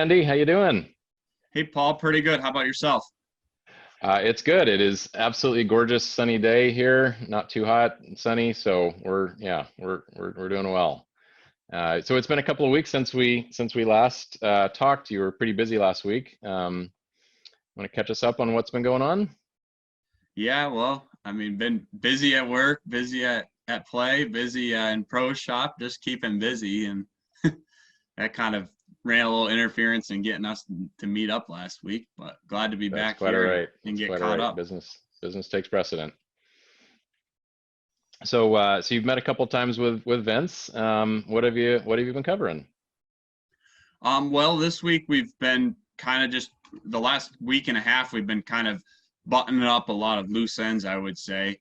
Andy, how you doing? Hey, Paul, pretty good. How about yourself? It's good. It is absolutely gorgeous sunny day here. Not too hot and sunny, so we're doing well. So it's been a couple of weeks since we last talked. You were pretty busy last week. Want to catch us up on what's been going on? Yeah, well, I mean, been busy at work, busy at play, busy in pro shop, just keeping busy. And that kind of ran a little interference in getting us to meet up last week, but glad to be That's back quite all here right. and That's get quite all caught right. up. Business takes precedent. So you've met a couple times with Vince. What have you been covering? Well, this week we've been kind of just the last week and a half, we've been kind of buttoning up a lot of loose ends, I would say.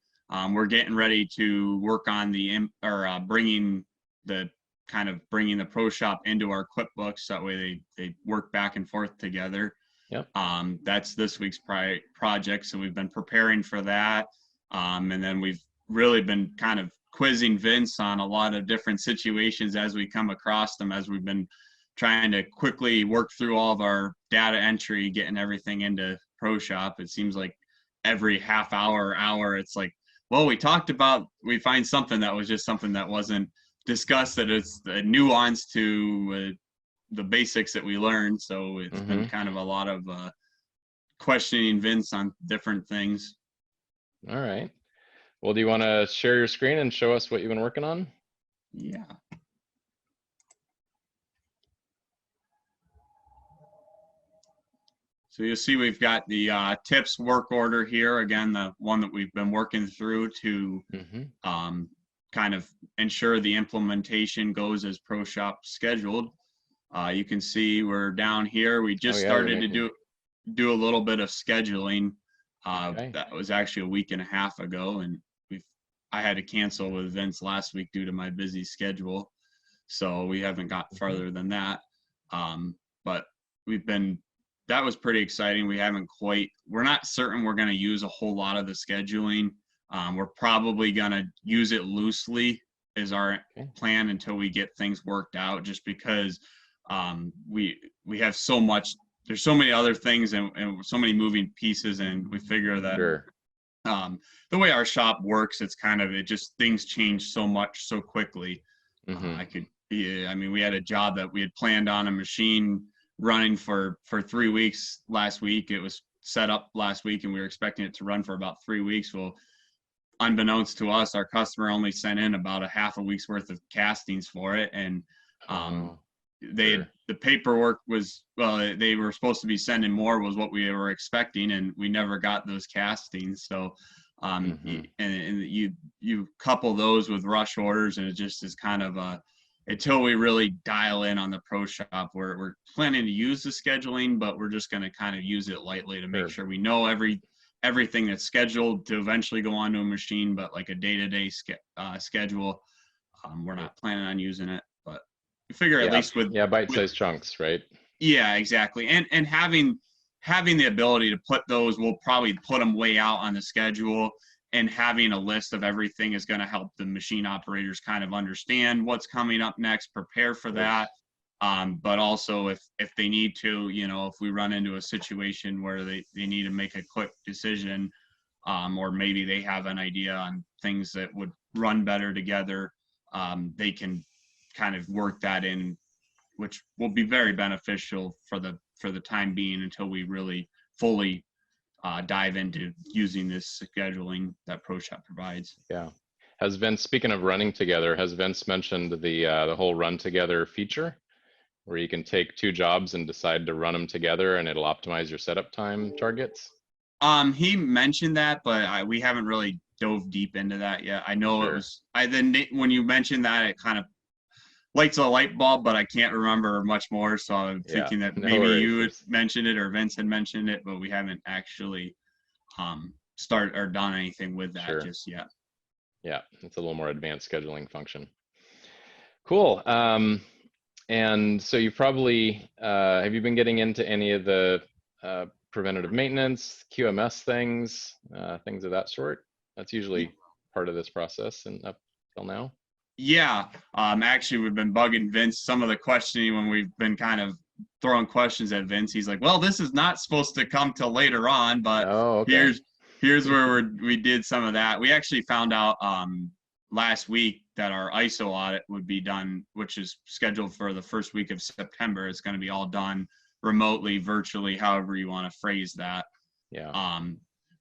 We're getting ready to work on bringing the pro shop into our QuickBooks. That way they work back and forth together. Yep. That's this week's project. So we've been preparing for that. And then we've really been kind of quizzing Vince on a lot of different situations as we come across them, as we've been trying to quickly work through all of our data entry, getting everything into Pro Shop. It seems like every half hour or hour, it's like, well, we find something that was just something that wasn't discussed, that it's a nuance to the basics that we learned. So it's been kind of a lot of questioning Vince on different things. All right. Well, do you want to share your screen and show us what you've been working on? Yeah. So you'll see we've got the tips work order here. Again, the one that we've been working through to kind of ensure the implementation goes as Pro Shop scheduled. You can see we're down here. We just started to do a little bit of scheduling. That was actually a week and a half ago, and I had to cancel with Vince last week due to my busy schedule. So we haven't got farther than that. But that was pretty exciting. We're not certain we're going to use a whole lot of the scheduling. We're probably going to use it loosely as our plan until we get things worked out, just because we have so much, there's so many other things and so many moving pieces, and we figure that the way our shop works, things change so much so quickly. We had a job that we had planned on a machine running for 3 weeks last week. It was set up last week and we were expecting it to run for about 3 weeks. Well, unbeknownst to us, our customer only sent in about a half a week's worth of castings for it. And the paperwork was, they were supposed to be sending more, was what we were expecting, and we never got those castings. So and you couple those with rush orders, and it just is kind of until we really dial in on the Pro Shop, we're planning to use the scheduling, but we're just going to kind of use it lightly to make sure we know everything that's scheduled to eventually go onto a machine, but like a day-to-day schedule, we're not planning on using it. But we figure at least with bite-sized chunks, right? Yeah, exactly. And having the ability to put those, we'll probably put them way out on the schedule, and having a list of everything is going to help the machine operators kind of understand what's coming up next, prepare for that. But also if they need to, if we run into a situation where they need to make a quick decision, or maybe they have an idea on things that would run better together, they can kind of work that in, which will be very beneficial for the time being until we really fully dive into using this scheduling that Pro Shop provides. Yeah. Speaking of running together, has Vince mentioned the whole run together feature, where you can take two jobs and decide to run them together and it'll optimize your setup time targets? He mentioned that, but we haven't really dove deep into that yet. I know it was, when you mentioned that, it kind of lights a light bulb, but I can't remember much more. So I'm thinking that maybe you had mentioned it or Vince had mentioned it, but we haven't actually started or done anything with that just yet. Yeah, it's a little more advanced scheduling function. Cool. And so you probably, have you been getting into any of the preventative maintenance, QMS things of that sort? That's usually part of this process and up till now. Yeah, actually, we've been bugging Vince some of the questioning when we've been kind of throwing questions at Vince. He's like, well, this is not supposed to come till later on, but Oh, okay. here's where we did some of that. We actually found out last week that our ISO audit would be done, which is scheduled for the first week of September. It's going to be all done remotely, virtually, however you want to phrase that. Yeah.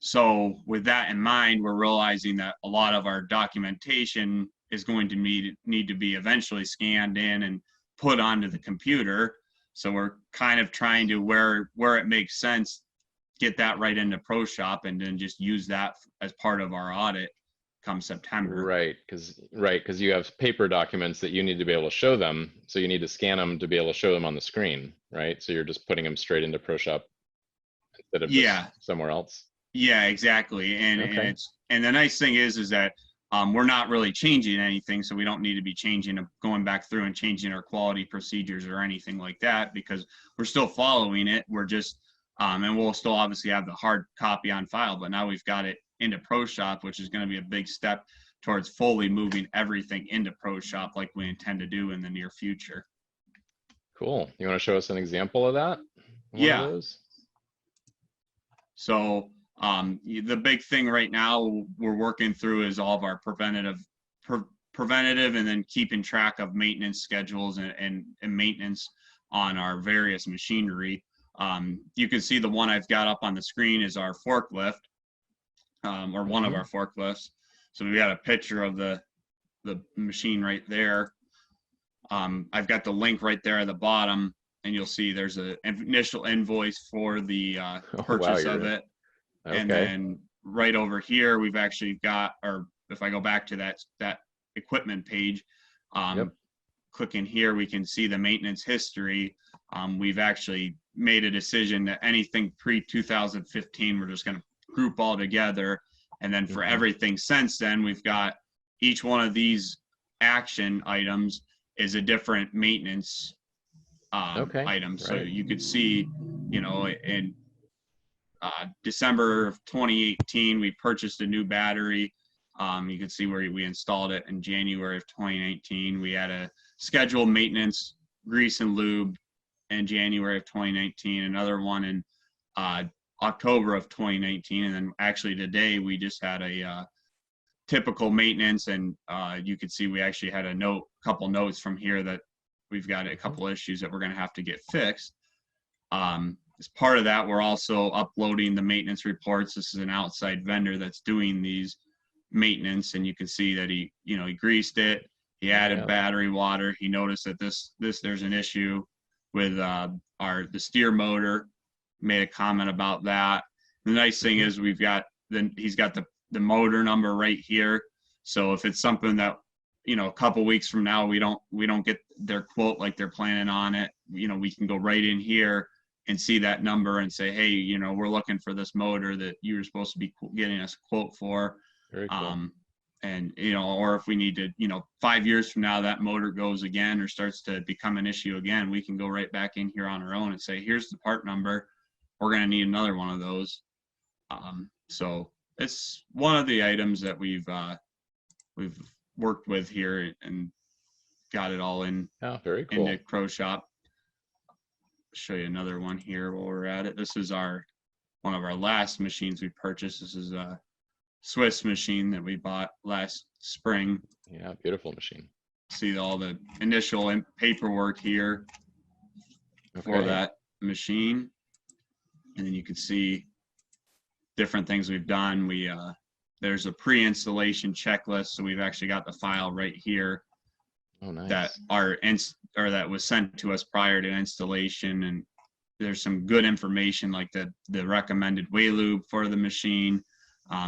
So with that in mind, we're realizing that a lot of our documentation is going to need to be eventually scanned in and put onto the computer. So we're kind of trying to, where it makes sense, get that right into ProShop and then just use that as part of our audit come September. Right, because you have paper documents that you need to be able to show them. So you need to scan them to be able to show them on the screen, right? So you're just putting them straight into ProShop instead of just somewhere else. Yeah, exactly. And Okay. and the nice thing is that we're not really changing anything, so we don't need to be going back through and changing our quality procedures or anything like that, because we're still following it. We're just and we'll still obviously have the hard copy on file, but now we've got it into ProShop, which is going to be a big step towards fully moving everything into ProShop like we intend to do in the near future. Cool. You want to show us an example of that? One Yeah. of those? So the big thing right now we're working through is all of our preventative and then keeping track of maintenance schedules and maintenance on our various machinery. You can see the one I've got up on the screen is our forklift, or one of our forklifts. So we got a picture of the machine right there. I've got the link right there at the bottom, and you'll see there's an initial invoice for the purchase of it. Okay. And then right over here, we've actually got, or if I go back to that equipment page, click in here, we can see the maintenance history. We've actually made a decision that anything pre-2015, we're just going to group all together. And then for everything since then, we've got each one of these action items is a different maintenance item. So you could see, you know, in December of 2018, we purchased a new battery. You can see where we installed it in January of 2019. We had a scheduled maintenance grease and lube in January of 2019, another one in October of 2019. And then actually today we just had a typical maintenance, and you could see we actually had a couple notes from here that we've got a couple issues that we're going to have to get fixed. As part of that, we're also uploading the maintenance reports. This is an outside vendor that's doing these maintenance, and you can see that he greased it, he added battery water, he noticed that there's an issue with the steer motor, made a comment about that. The nice thing is he's got the motor number right here, so if it's something that a couple weeks from now we don't get their quote like they're planning on it, we can go right in here and see that number and say, hey, we're looking for this motor that you were supposed to be getting us a quote for. Very cool. And or if we need to, 5 years from now that motor goes again or starts to become an issue again, we can go right back in here on our own and say, here's the part number, we're going to need another one of those. So it's one of the items that we've worked with here and got it all in. Very cool. Into ProShop. Show you another one here while we're at it. This is one of our last machines we purchased. This is a Swiss machine that we bought last spring. Yeah, beautiful machine. See all the initial paperwork here for that machine, and then you can see different things we've done. There's a pre-installation checklist, so we've actually got the file right here. Oh, nice. That was sent to us prior to installation, and there's some good information like the recommended way lube for the machine,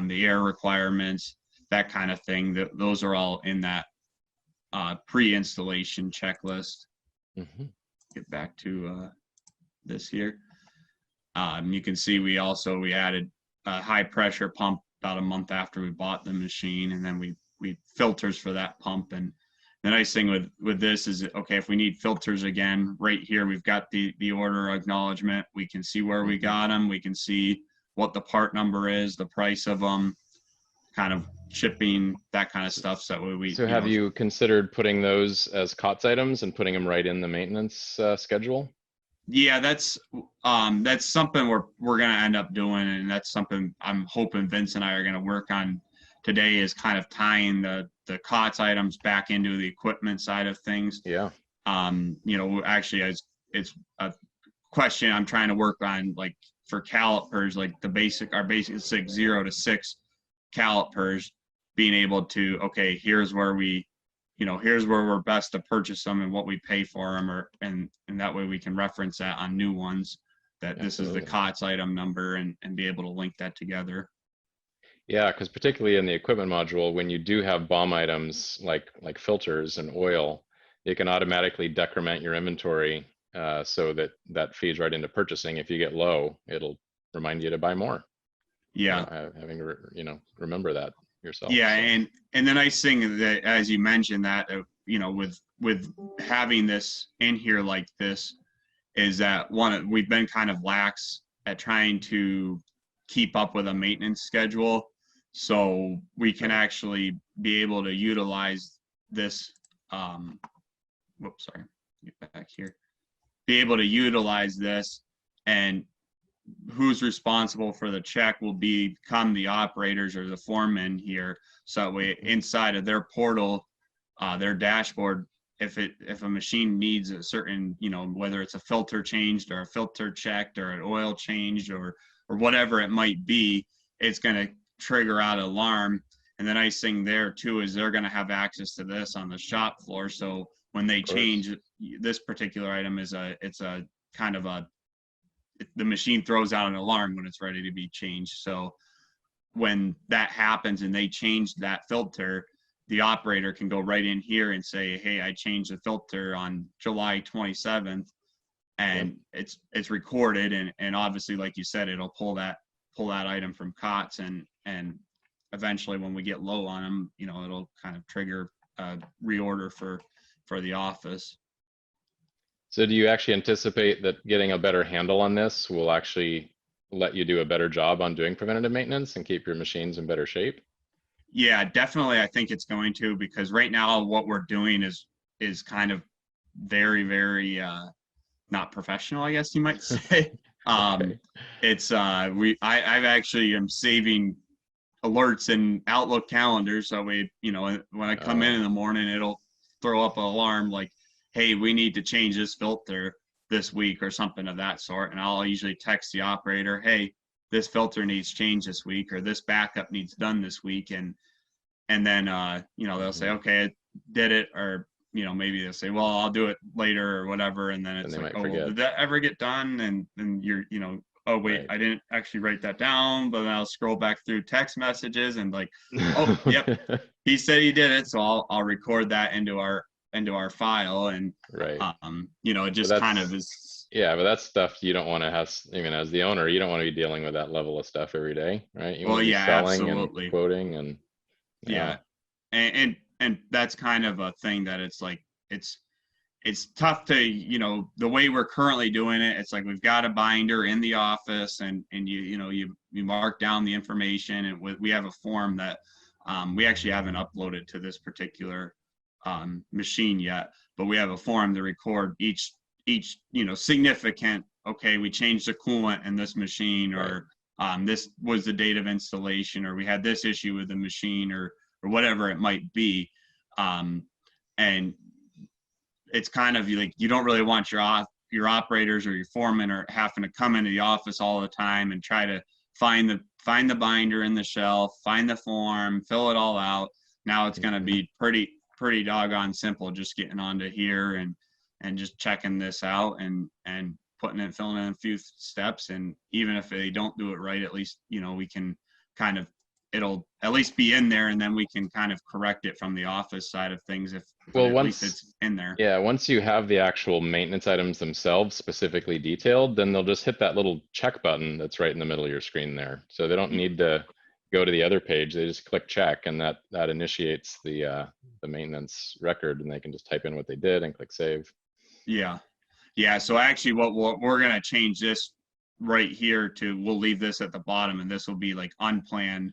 the air requirements, that kind of thing. Those are all in that pre-installation checklist. Get back to this here. You can see we added a high pressure pump about a month after we bought the machine, and then we filters for that pump. And the nice thing with this is, okay, if we need filters again, right here we've got the order acknowledgement. We can see where we got them. We can see what the part number is, the price of them, kind of shipping, that kind of stuff. So have you considered putting those as COTS items and putting them right in the maintenance schedule? Yeah, that's something we're gonna end up doing, and that's something I'm hoping Vince and I are gonna work on today, is kind of tying the COTS items back into the equipment side of things. Yeah. You know, actually, it's a question I'm trying to work on, like for calipers, like our basic 0 to 6 calipers, being able to, okay, here's where we're best to purchase them and what we pay for them, and that way we can reference that on new ones, that this is the Absolutely. COTS item number, and be able to link that together. Yeah, because particularly in the equipment module, when you do have BOM items like filters and oil, it can automatically decrement your inventory, so that feeds right into purchasing. If you get low, it'll remind you to buy more Yeah. without having to remember that yourself. Yeah, So and the nice thing that, as you mentioned, that with having this in here like this, is that we've been kind of lax at trying to keep up with a maintenance schedule, so we can actually be able to utilize this. Whoops, sorry, get back here. Be able to utilize this, and who's responsible for the check will become the operators or the foremen here. So that way, inside of their portal, their dashboard, if a machine needs a certain, whether it's a filter changed or a filter checked or an oil changed or whatever it might be, it's going to trigger out an alarm. And the nice thing there too is they're going to have access to this on the shop floor. So when they change this particular item, it's a kind of the machine throws out an alarm when it's ready to be changed. So when that happens and they change that filter, the operator can go right in here and say, hey, I changed the filter on July 27th, and it's recorded, and obviously, like you said, it'll pull that item from COTS, and eventually when we get low on them, it'll kind of trigger a reorder for the office. So do you actually anticipate that getting a better handle on this will actually let you do a better job on doing preventative maintenance and keep your machines in better shape? Yeah, definitely. I think it's going to, because right now what we're doing is kind of very, very not professional, I guess you might say. Okay. It's I've actually am saving alerts in Outlook calendars, so when I come in the morning, it'll throw up an alarm like, hey, we need to change this filter this week or something of that sort. And I'll usually text the operator, hey, this filter needs changed this week, or this backup needs done this week. And then, they'll say, okay, I did it. Or, maybe they'll say, well, I'll do it later or whatever. And then it's like, oh, well, did that ever get done? And then you're, oh, wait, right. I didn't actually write that down, but then I'll scroll back through text messages and like, oh, yep, he said he did it. So I'll record that into our file, and right. it just kind of is. Yeah, but that's stuff you don't want to have. Even as the owner, you don't want to be dealing with that level of stuff every day, right? You want to be selling absolutely. and quoting, and yeah. And that's kind of a thing that it's like it's tough to, the way we're currently doing it. It's like we've got a binder in the office, and you mark down the information, and we have a form that we actually haven't uploaded to this particular machine yet, but we have a form to record each significant, okay, we changed the coolant in this machine, or this was the date of installation, or we had this issue with the machine, or whatever it might be. And it's kind of like, you don't really want your operators or your foremen are having to come into the office all the time and try to find the binder in the shelf, find the form, fill it all out. Now it's going to be pretty doggone simple, just getting onto here and just checking this out and filling in a few steps. And even if they don't do it right, at least, we can kind of, it'll at least be in there, and then we can kind of correct it from the office side of things if at least it's in there. Yeah, once you have the actual maintenance items themselves specifically detailed, then they'll just hit that little check button that's right in the middle of your screen there. So they don't need to go to the other page. They just click check, and that initiates the maintenance record, and they can just type in what they did and click save. Yeah. So actually, what we're gonna change this right here to, we'll leave this at the bottom, and this will be like unplanned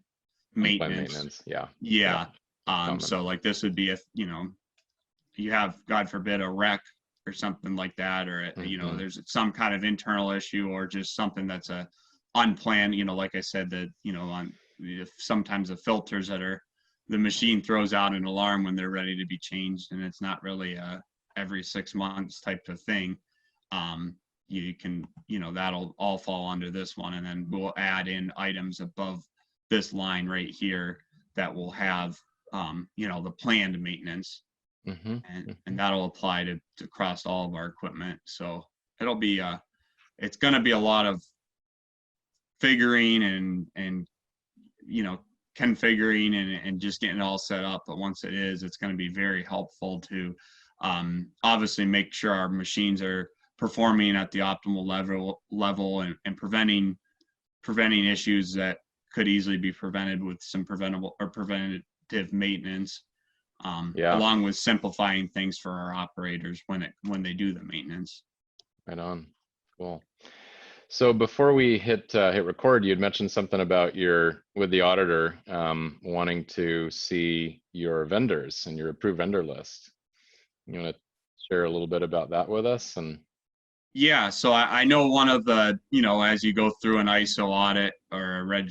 maintenance. Yeah. So like this would be if you have, God forbid, a wreck or something like that, or you know, Mhm. there's some kind of internal issue or just something that's a unplanned, you know, like I said, that, you know, on if sometimes the filters that are the machine throws out an alarm when they're ready to be changed, and it's not really a every 6 months type of thing. You can, you know, that'll all fall under this one, and then we'll add in items above this line right here that will have, you know, the planned maintenance, Mhm. and Mhm. that'll apply to across all of our equipment. So it'll be it's going to be a lot of figuring and you know, configuring and just getting it all set up. But once it is, it's going to be very helpful to obviously make sure our machines are performing at the optimal level and preventing issues that could easily be prevented with some preventable or preventative maintenance, Yeah, along with simplifying things for our operators when they do the maintenance. right on. Cool. So before we hit record, you had mentioned something about your with the auditor wanting to see your vendors and your approved vendor list. You want to share a little bit about that with us? And Yeah, so I know one of the, you know, as you go through an ISO audit or a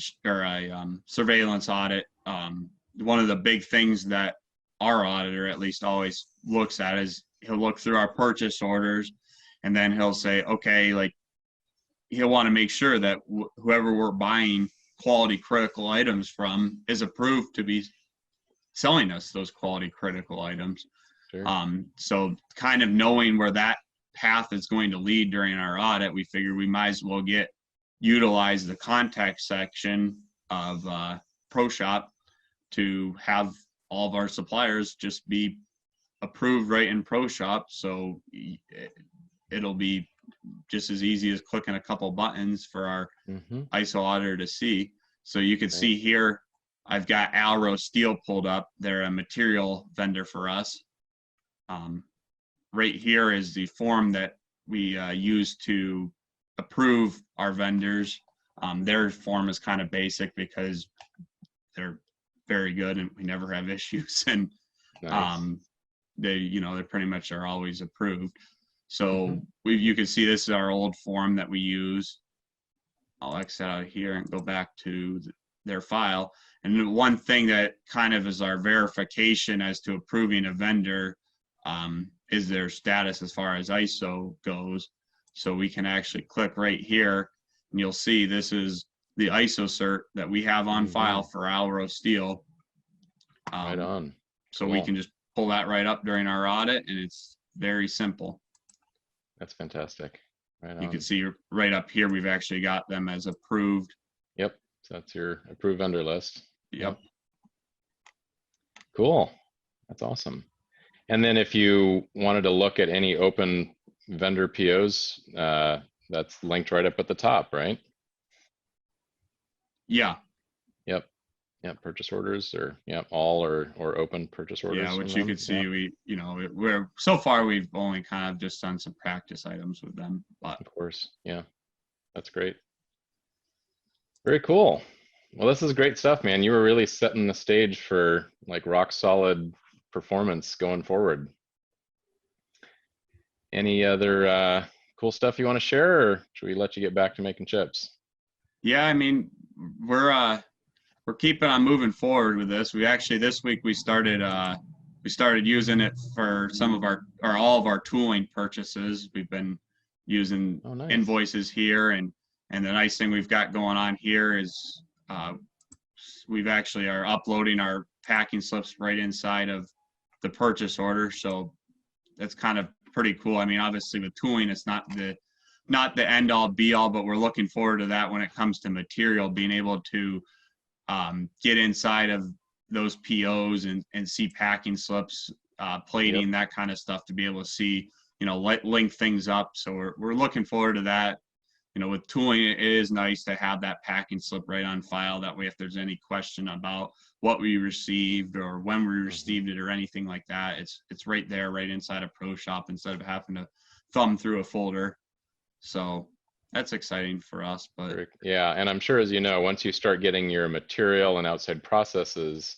surveillance audit, one of the big things that our auditor at least always looks at is he'll look through our purchase orders, and then he'll say, okay, like he'll want to make sure that whoever we're buying quality critical items from is approved to be selling us those quality critical items. sure. So kind of knowing where that path is going to lead during our audit, we figured we might as well utilize the contact section of ProShop to have all of our suppliers just be approved right in ProShop. So it'll be just as easy as clicking a couple buttons for our Mm-hmm. ISO auditor to see. So you can Right. see here, I've got Alro Steel pulled up. They're a material vendor for us. Right here is the form that we use to approve our vendors. Their form is kind of basic because they're very good and we never have issues. And Nice. um, they, you know, they pretty much are always approved. Mm-hmm. So you can see this is our old form that we use. I'll exit out of here and go back to their file. And one thing that kind of is our verification as to approving a vendor is their status as far as ISO goes. So we can actually click right here and you'll see this is the ISO cert that we have on Mm-hmm. file for Alro Steel. Right Um, on. so we Cool. can just pull that right up during our audit and it's very simple. That's fantastic. Right You can on. see right up here, we've actually got them as approved. Yep. So that's your approved vendor list. Yep. Yep. Cool. That's awesome. And then if you wanted to look at any open vendor POs, that's linked right up at the top, right? Yeah. Yep. Yep. Purchase orders or all or open purchase Yeah, orders from which you them. could Yep. see, we're so far we've only kind of just done some practice items with them, but Of course. Yeah. That's great. Very cool. Well, this is great stuff, man. You were really setting the stage for like rock solid performance going forward. Any other cool stuff you want to share, or should we let you get back to making chips? yeah, I mean, we're keeping on moving forward with this. We actually this week we started using it for some of our or all of our tooling purchases. We've been using Oh, nice. invoices here, and the nice thing we've got going on here is we've actually are uploading our packing slips right inside of the purchase order. So that's kind of pretty cool. I mean, obviously with tooling, it's not the end all be all, but we're looking forward to that when it comes to material, being able to get inside of those POs and see packing slips, Yep. plating, that kind of stuff to be able to see, you know, link things up. So we're looking forward to that. You know, with tooling, it is nice to have that packing slip right on file. That way, if there's any question about what we received or when we Mhm. received it or anything like that, it's right there, right inside of ProShop instead of having to thumb through a folder. So that's exciting for us. But Yeah, and I'm sure, as you know, once you start getting your material and outside processes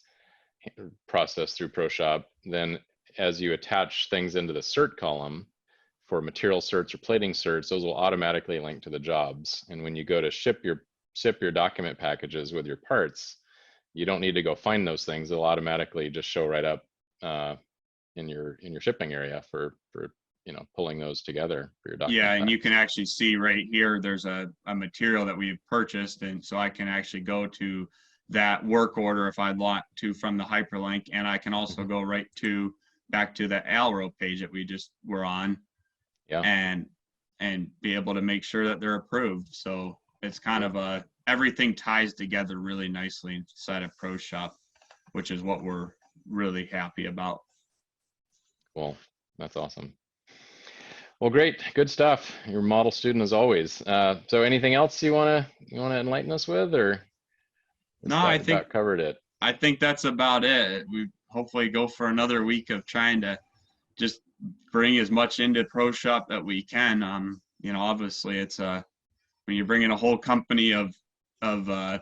processed through ProShop, then as you attach things into the cert column, for material certs or plating certs, those will automatically link to the jobs. And when you go to ship your document packages with your parts, you don't need to go find those things. They'll automatically just show right up in your shipping area for pulling those together for your document. Yeah, and packs. you can actually see right here, there's a material that we've purchased, and so I can actually go to that work order if I'd want to from the hyperlink, and I can also go right to back to the ALRO page that we just were on, Yeah. and be able to make sure that they're approved. So it's kind of everything ties together really nicely inside of ProShop, which is what we're really happy about. Cool. That's awesome. Well, great. Good stuff. You're a model student as always. So anything else you wanna enlighten us with, or No, I think about covered it? I think that's about it. We hopefully go for another week of trying to just bring as much into ProShop that we can. Obviously it's when you're bringing a whole company of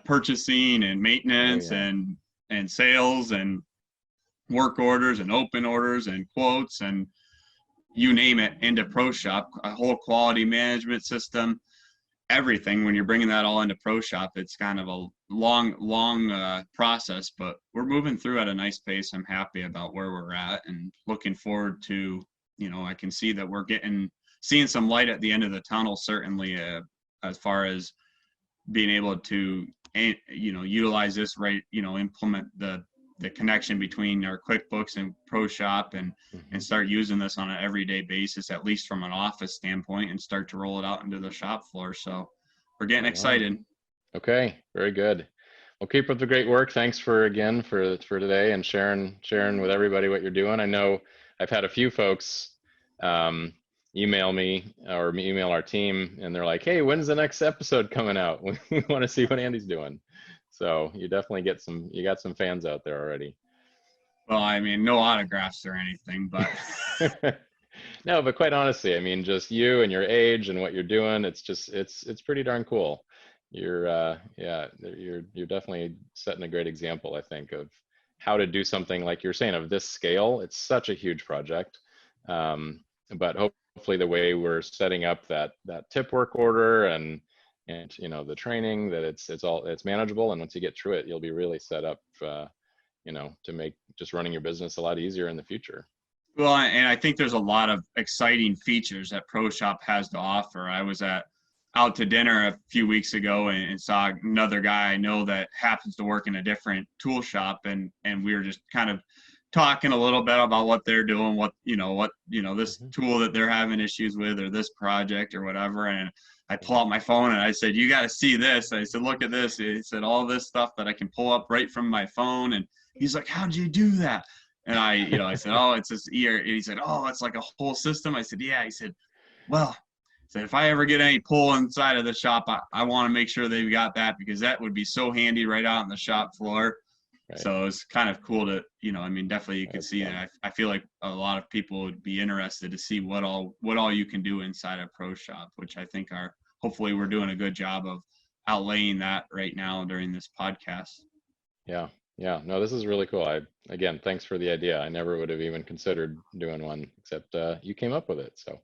purchasing and maintenance and sales and work orders and open orders and quotes and you name it into ProShop, a whole quality management system, everything. When you're bringing that all into ProShop, it's kind of a long process, but we're moving through at a nice pace. I'm happy about where we're at and looking forward to, I can see that we're seeing some light at the end of the tunnel, certainly, as far as being able to, utilize this, right, implement the connection between our QuickBooks and ProShop and start using this on an everyday basis, at least from an office standpoint, and start to roll it out into the shop floor. So we're getting excited. Okay, very good. Well, keep up the great work. Thanks for today and sharing with everybody what you're doing. I know I've had a few folks email me or email our team, and they're like, "Hey, when's the next episode coming out? We want to see what Andy's doing." So you definitely got some fans out there already. Well, I mean, no autographs or anything, but no, but quite honestly, I mean, just you and your age and what you're doing, it's pretty darn cool. You're definitely setting a great example, I think, of how to do something like you're saying of this scale. It's such a huge project, but hopefully the way we're setting up that tip work order and the training, that it's manageable, and once you get through it, you'll be really set up to make just running your business a lot easier in the future. Well, and I think there's a lot of exciting features that ProShop has to offer. I was out to dinner a few weeks ago and saw another guy I know that happens to work in a different tool shop, and we were just kind of talking a little bit about what they're doing, what this tool that they're having issues with, or this project or whatever. And I pull out my phone and I said, "You got to see this." I said, "Look at this." He said, "All this stuff that I can pull up right from my phone." And he's like, "How'd you do that?" And I said, "Oh, it's this ear." He said, "Oh, it's like a whole system." I said, "Yeah." He said, "Well," so if I ever get any pull inside of the shop, I want to make sure they've got that, because that would be so handy right out on the shop floor. Right. So it's kind of cool to, definitely you can see that. I feel like a lot of people would be interested to see what all you can do inside of ProShop, which I think hopefully we're doing a good job of outlaying that right now during this podcast. Yeah. No, this is really cool. Again, thanks for the idea. I never would have even considered doing one, except you came up with it. So,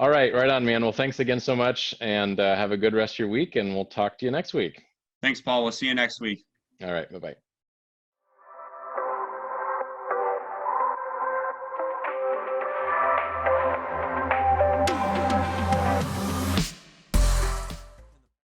all right on, man. Well, thanks again so much, and have a good rest of your week, and we'll talk to you next week. Thanks, Paul. We'll see you next week. All right. Bye-bye.